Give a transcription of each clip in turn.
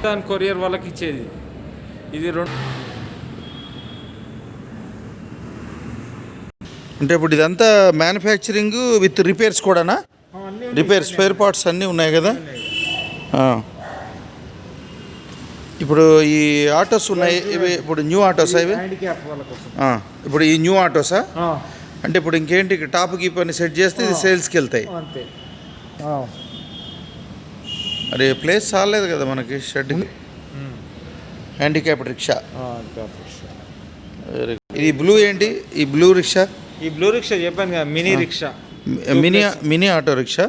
దాని కొరియర్ వాళ్ళకి ఇచ్చేది. ఇది అంటే ఇప్పుడు ఇదంతా మ్యానుఫ్యాక్చరింగ్ విత్ రిపేర్స్ కూడానా? రిపేర్ స్పేర్ పార్ట్స్ అన్నీ ఉన్నాయి కదా. ఇప్పుడు ఈ ఆటోస్ ఉన్నాయి, ఇవి ఇప్పుడు న్యూ ఆటోసా ఇవి? ఇప్పుడు ఈ న్యూ ఆటోసా? అంటే ఇప్పుడు ఇంకేంటి టాప్ గీప్ అని సెట్ చేస్తే ఇది సేల్స్కి వెళ్తాయి. అరే ప్లేస్ చాలేదు కదా మనకి షెడ్. Handicapped rickshaw. ఇది బ్లూ ఏంటి ఈ బ్లూ రిక్షా? ఈ బ్లూ రిక్షా చెప్పాను కదా, mini rickshaw. Mini auto rickshaw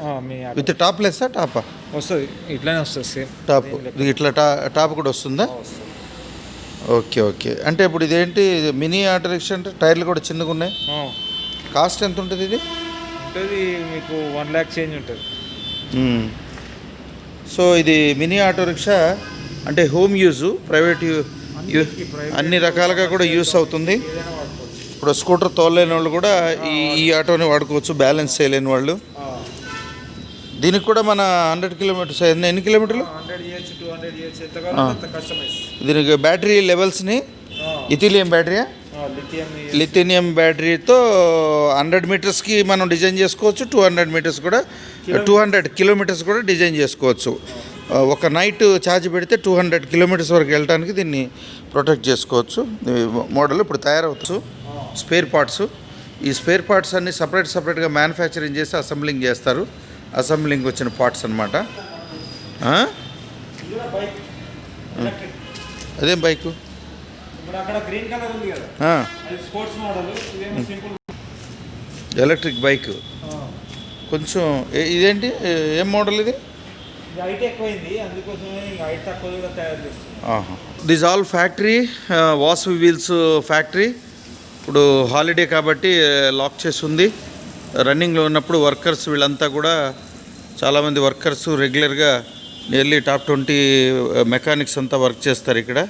with top లెస్సా? టాపా వస్తుంది, ఇట్లానే వస్తుంది సేమ్ టాప్. ఇట్లా టాప్ కూడా వస్తుందా? Okay okay. అంటే ఇప్పుడు ఇదేంటి మినీ ఆటో రిక్షా అంటే టైర్లు కూడా చిన్నగా ఉన్నాయి. కాస్ట్ ఎంత ఉంటుంది ఇది? ఉంటుంది మీకు 1 lakh చేంజ్ ఉంటుంది. సో ఇది మినీ ఆటో రిక్షా అంటే హోమ్ యూజు, ప్రైవేట్ అన్ని రకాలుగా కూడా యూస్ అవుతుంది. ఇప్పుడు స్కూటర్ తోలేని వాళ్ళు కూడా ఈ ఆటోని వాడుకోవచ్చు, బ్యాలెన్స్ చేయలేని వాళ్ళు. దీనికి కూడా మన 100 కిలోమీటర్స్ ఎన్ని కిలోమీటర్లు? దీనికి బ్యాటరీ లెవెల్స్ని ఇథిలియం బ్యాటరీయా? లిథినియం బ్యాటరీతో 100 మీటర్స్కి మనం డిజైన్ చేసుకోవచ్చు, 200 మీటర్స్ కూడా 200 కిలోమీటర్స్ కూడా డిజైన్ చేసుకోవచ్చు. ఒక నైట్ ఛార్జ్ పెడితే 200 కిలోమీటర్స్ వరకు వెళ్ళడానికి దీన్ని ప్రొటెక్ట్ చేసుకోవచ్చు. మోడల్ ఇప్పుడు తయారవచ్చు. స్పేర్ పార్ట్స్, ఈ స్పేర్ పార్ట్స్ అన్నీ సపరేట్గా మ్యానుఫ్యాక్చరింగ్ చేసి అసెంబ్లింగ్ చేస్తారు. అసెంబ్లింగ్ వచ్చిన పార్ట్స్ అన్నమాట. అదేం బైకు? Electric bike. కొంచెం ఇదేంటి, ఏం మోడల్ ఇది? This all factory, Vasavi wheels factory. ఇప్పుడు హాలిడే కాబట్టి లాక్ చేసి ఉంది. రన్నింగ్లో ఉన్నప్పుడు వర్కర్స్ వీళ్ళంతా కూడా చాలామంది వర్కర్స్ రెగ్యులర్గా నియర్లీ టాప్ 20 మెకానిక్స్ అంతా వర్క్ చేస్తారు ఇక్కడ.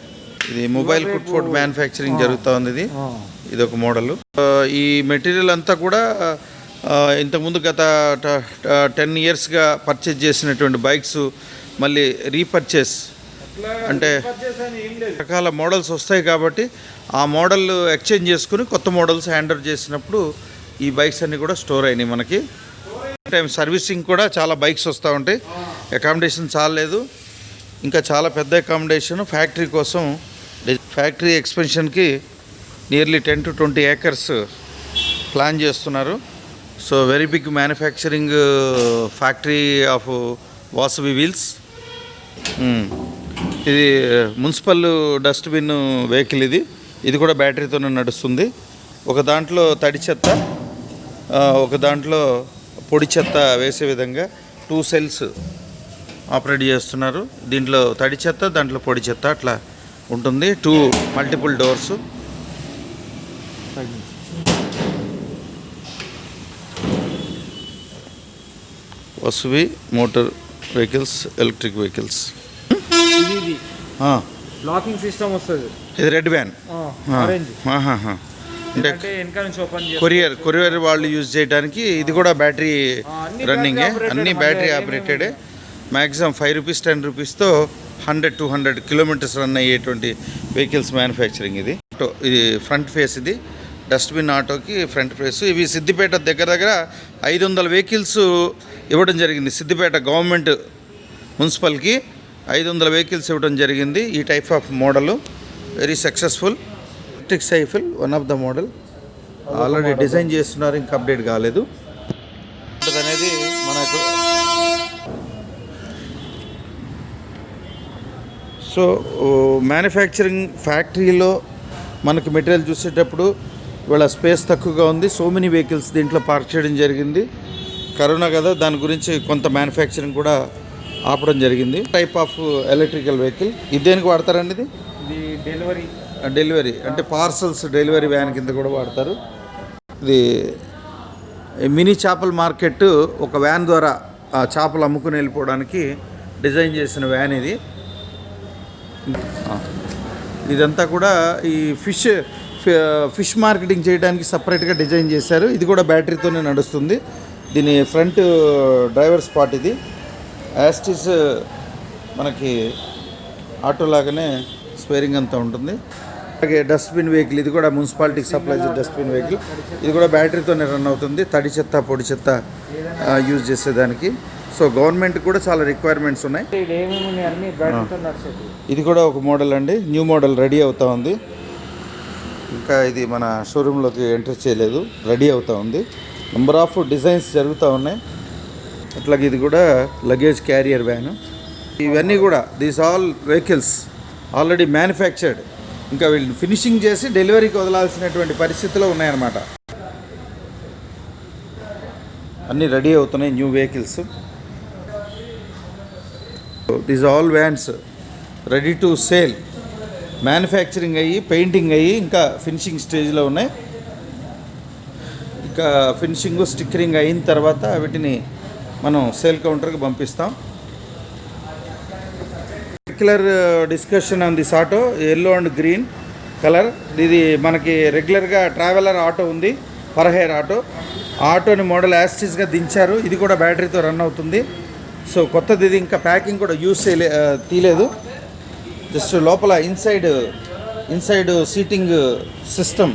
ఇది మొబైల్ ఫుడ్ మ్యానుఫ్యాక్చరింగ్ జరుగుతూ ఉంది. ఇది ఒక మోడల్. ఈ మెటీరియల్ అంతా కూడా ఇంతకుముందు గత 10 ఇయర్స్గా పర్చేజ్ చేసినటువంటి బైక్స్ మళ్ళీ రీపర్చేస్ అంటే రకాల మోడల్స్ వస్తాయి కాబట్టి ఆ మోడల్ ఎక్స్చేంజ్ చేసుకుని కొత్త మోడల్స్ హ్యాండ్ ఓవర్ చేసినప్పుడు ఈ బైక్స్ అన్నీ కూడా స్టోర్ అయినాయి. మనకి టైం సర్వీసింగ్ కూడా చాలా బైక్స్ వస్తూ ఉంటాయి. అకామిడేషన్ చాలా లేదు, ఇంకా చాలా పెద్ద అకామిడేషన్ ఫ్యాక్టరీ కోసం. ఫ్యాక్టరీ ఎక్స్పెన్షన్కి నియర్లీ 10 to 20 acres ప్లాన్ చేస్తున్నారు. So very big manufacturing factory of Vasavi wheels. ఇది మున్సిపల్ డస్ట్బిన్ వెహికల్. ఇది కూడా బ్యాటరీతోనే నడుస్తుంది. ఒక దాంట్లో తడి చెత్త, ఒక దాంట్లో పొడి చెత్త వేసే విధంగా 2 cells ఆపరేట్ చేస్తున్నారు. దీంట్లో తడి చెత్త, దాంట్లో పొడి చెత్త అట్లా ఉంటుంది. 2 multiple doors. Vasavi motor vehicles, electric vehicles. Locking system వస్తుంది. ఇది రెడ్ వ్యాన్ అంటే కొరియర్ వాళ్ళు యూజ్ చేయడానికి. ఇది కూడా బ్యాటరీ రన్నింగే, అన్నీ బ్యాటరీ ఆపరేటెడే. మ్యాక్సిమం 5 రూపీస్ 10 రూపీస్తో 100-200 కిలోమీటర్స్ రన్ అయ్యేటువంటి వెహికల్స్ మ్యానుఫ్యాక్చరింగ్. ఇది ఫ్రంట్ ఫేస్. ఇది డస్ట్బిన్ ఆటోకి ఫ్రంట్ ఫేస్. ఇవి సిద్దిపేట దగ్గర 500 వెహికల్స్ ఇవ్వడం జరిగింది. సిద్దిపేట గవర్నమెంట్ మున్సిపల్కి 500 వెహికల్స్ ఇవ్వడం జరిగింది. ఈ type of model very successful. Electric cycle one of the model already design చేస్తున్నారు, ఇంకా అప్డేట్ కాలేదు అనేది మనకు. సో మ్యానుఫ్యాక్చరింగ్ ఫ్యాక్టరీలో మనకి మెటీరియల్ చూసేటప్పుడు ఇవాళ స్పేస్ తక్కువగా ఉంది. సో మెనీ వెహికల్స్ దీంట్లో పార్క్ చేయడం జరిగింది. కరోనా కదా, దాని గురించి కొంత మ్యానుఫ్యాక్చరింగ్ కూడా ఆపడం జరిగింది. Type of electrical vehicle. ఇది దేనికి వాడతారండి? ఇది డెలివరీ అంటే పార్సల్స్ డెలివరీ వ్యాన్ కింద కూడా వాడతారు. ఇది మినీ చేపల మార్కెట్ ఒక వ్యాన్ ద్వారా ఆ చేపలు అమ్ముకుని వెళ్ళిపోవడానికి డిజైన్ చేసిన వ్యాన్ ఇది. ఇదంతా కూడా ఈ ఫిష్ మార్కెటింగ్ చేయడానికి సపరేట్గా డిజైన్ చేశారు. ఇది కూడా బ్యాటరీతోనే నడుస్తుంది. దీని ఫ్రంట్ డ్రైవర్ స్పాట్. ఇది యాస్టిస్ మనకి ఆటో లాగానే స్పేరింగ్ అంతా ఉంటుంది. అలాగే డస్ట్బిన్ వెహికల్, ఇది కూడా మున్సిపాలిటీకి సప్లై చేసే డస్ట్బిన్ వెహికల్. ఇది కూడా బ్యాటరీతోనే రన్ అవుతుంది, తడి చెత్త పొడి చెత్త యూజ్ చేసేదానికి. సో గవర్నమెంట్ కూడా చాలా రిక్వైర్మెంట్స్ ఉన్నాయి. ఇది కూడా ఒక మోడల్ అండి, న్యూ మోడల్ రెడీ అవుతా ఉంది. ఇంకా ఇది మన షోరూంలోకి ఎంటర్ చేయలేదు, రెడీ అవుతూ ఉంది. నెంబర్ ఆఫ్ డిజైన్స్ జరుగుతూ ఉన్నాయి. అట్లాగే ఇది కూడా లగేజ్ క్యారియర్ వ్యాను. ఇవన్నీ కూడా these all vehicles already manufactured, ఇంకా వీళ్ళు ఫినిషింగ్ చేసి డెలివరీకి వదలాల్సినటువంటి పరిస్థితిలో ఉన్నాయన్నమాట. అన్నీ రెడీ అవుతున్నాయి new vehicles. These all vans ready to sale, manufacturing అయ్యి పెయింటింగ్ అయ్యి ఇంకా ఫినిషింగ్ స్టేజ్లో ఉన్నాయి. ఇంకా ఫినిషింగ్ స్టిక్కరింగ్ అయిన తర్వాత వీటిని మనం సేల్ కౌంటర్కి పంపిస్తాం. Particular discussion on this auto, yellow and green colour. ఇది మనకి రెగ్యులర్గా ట్రావెలర్ ఆటో ఉంది, ఫర్హేర్ ఆటో. ఆటోని మోడల్ యాస్టిస్గా దించారు. ఇది కూడా బ్యాటరీతో రన్ అవుతుంది. సో కొత్తది, ఇది ఇంకా ప్యాకింగ్ కూడా యూస్ తీయలేదు. జస్ట్ లోపల ఇన్సైడ్ సీటింగ్ సిస్టమ్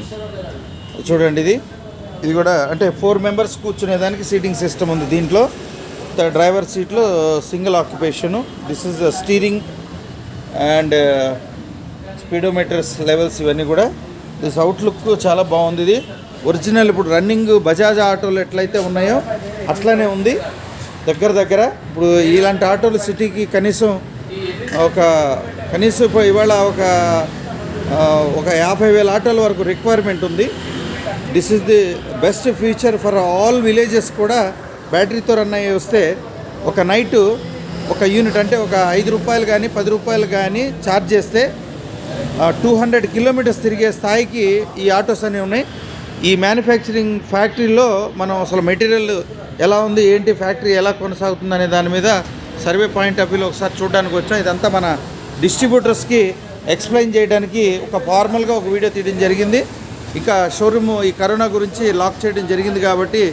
చూడండి. ఇది కూడా అంటే 4 మెంబర్స్ కూర్చునేదానికి సీటింగ్ సిస్టమ్ ఉంది దీంట్లో. డ్రైవర్ సీట్లో single occupation. This is the steering and speedometers levels ఇవన్నీ కూడా. దిస్ అవుట్లుక్ చాలా బాగుంది. ఇది ఒరిజినల్ ఇప్పుడు రన్నింగ్ బజాజ్ ఆటోలు ఎట్లయితే ఉన్నాయో అట్లానే ఉంది దగ్గర. ఇప్పుడు ఇలాంటి ఆటోలు సిటీకి కనీసం ఇవాళ ఒక 50,000 ఆటోల వరకు రిక్వైర్మెంట్ ఉంది. This is the best feature for all villages. కూడా బ్యాటరీతో రన్ అయ్యి వస్తే ఒక నైటు ఒక యూనిట్ అంటే ఒక 5 రూపాయలు కానీ 10 రూపాయలు కానీ ఛార్జ్ చేస్తే 200 కిలోమీటర్స్ తిరిగే స్థాయికి ఈ ఆటోస్ అనేవి ఉన్నాయి. ఈ మ్యానుఫ్యాక్చరింగ్ ఫ్యాక్టరీలో మనం అసలు మెటీరియల్ ఎలా ఉంది, ఏంటి, ఫ్యాక్టరీ ఎలా కొనసాగుతుంది అనే దాని మీద సర్వే పాయింట్ ఆఫ్ వ్యూలో ఒకసారి చూడడానికి వచ్చాం. ఇదంతా మన డిస్ట్రిబ్యూటర్స్కి ఎక్స్ప్లెయిన్ చేయడానికి ఒక ఫార్మల్గా ఒక వీడియో తీయడం జరిగింది. ఇంకా షోరూమ్ ఈ కరోనా గురించి లాక్ చేయడం జరిగింది కాబట్టి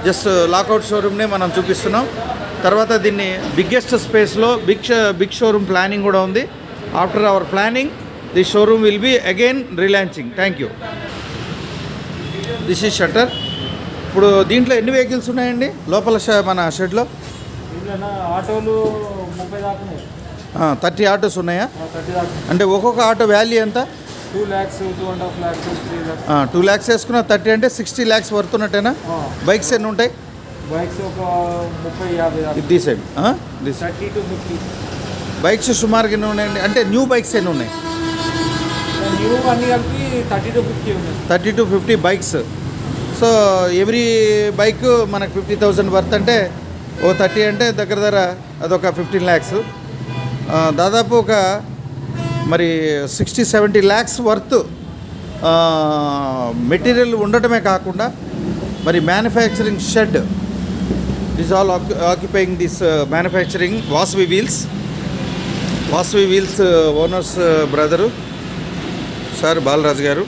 జస్ట్ లాకౌట్ షోరూమ్నే మనం చూపిస్తున్నాం. తర్వాత దీన్ని బిగ్గెస్ట్ స్పేస్లో బిగ్ షోరూమ్ ప్లానింగ్ కూడా ఉంది. After our planning the showroom will be again relaunching. Thank you. This is shutter. ఇప్పుడు దీంట్లో ఎన్ని వెహికల్స్ ఉన్నాయండి లోపల మన షెడ్లో? ఆటోలు 30 దాకా ఉన్నాయి. 30 ఆటోస్ ఉన్నాయా? అంటే ఒక్కొక్క ఆటో వాల్యూ ఎంత? 2 lakhs, 2.5 lakhs, 3 lakhs. 2 lakhs వేసుకున్న 30 అంటే 60 lakhs వర్త్ ఉన్నట్టేనా? బైక్స్ ఎన్ని ఉంటాయి? బైక్స్ ఒక 30-50. దిస్ సైడ్ 30 to 50 బైక్స్ సుమారుగా ఎన్ని ఉన్నాయండి? అంటే న్యూ బైక్స్ ఎన్ని ఉన్నాయి? న్యూ అన్ని కలిపి 30 to 50 ఉన్నాయి. 30 to 50 bikes. So every bike మనకు 50,000 వర్త్ అంటే ఓ 30 అంటే దగ్గర అదొక 15 lakhs. దాదాపు ఒక మరి 60-70 lakhs వర్త్ మెటీరియల్ ఉండటమే కాకుండా మరి manufacturing shed is all occupying this manufacturing. Vasavi wheels owners brother sir Balaraju గారు.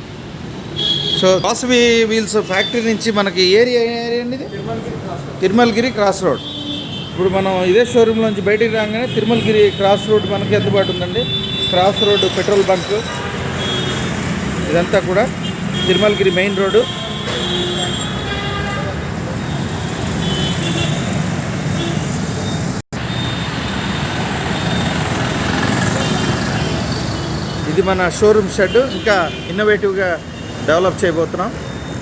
సో వాసవి వీల్స్ ఫ్యాక్టరీ నుంచి మనకి ఏరియా అండి ఇది తిరుమలగిరి క్రాస్ రోడ్. ఇప్పుడు మనం ఇదే షోరూమ్ నుంచి బయటికి రాగానే తిరుమలగిరి క్రాస్ రోడ్ మనకి అందుబాటు ఉందండి. క్రాస్ రోడ్ పెట్రోల్ బంక్ ఇదంతా కూడా తిరుమలగిరి మెయిన్ రోడ్డు. ఇది మన షోరూమ్ షెడ్. ఇంకా ఇన్నోవేటివ్గా డెవలప్ చేయబోతున్నాం.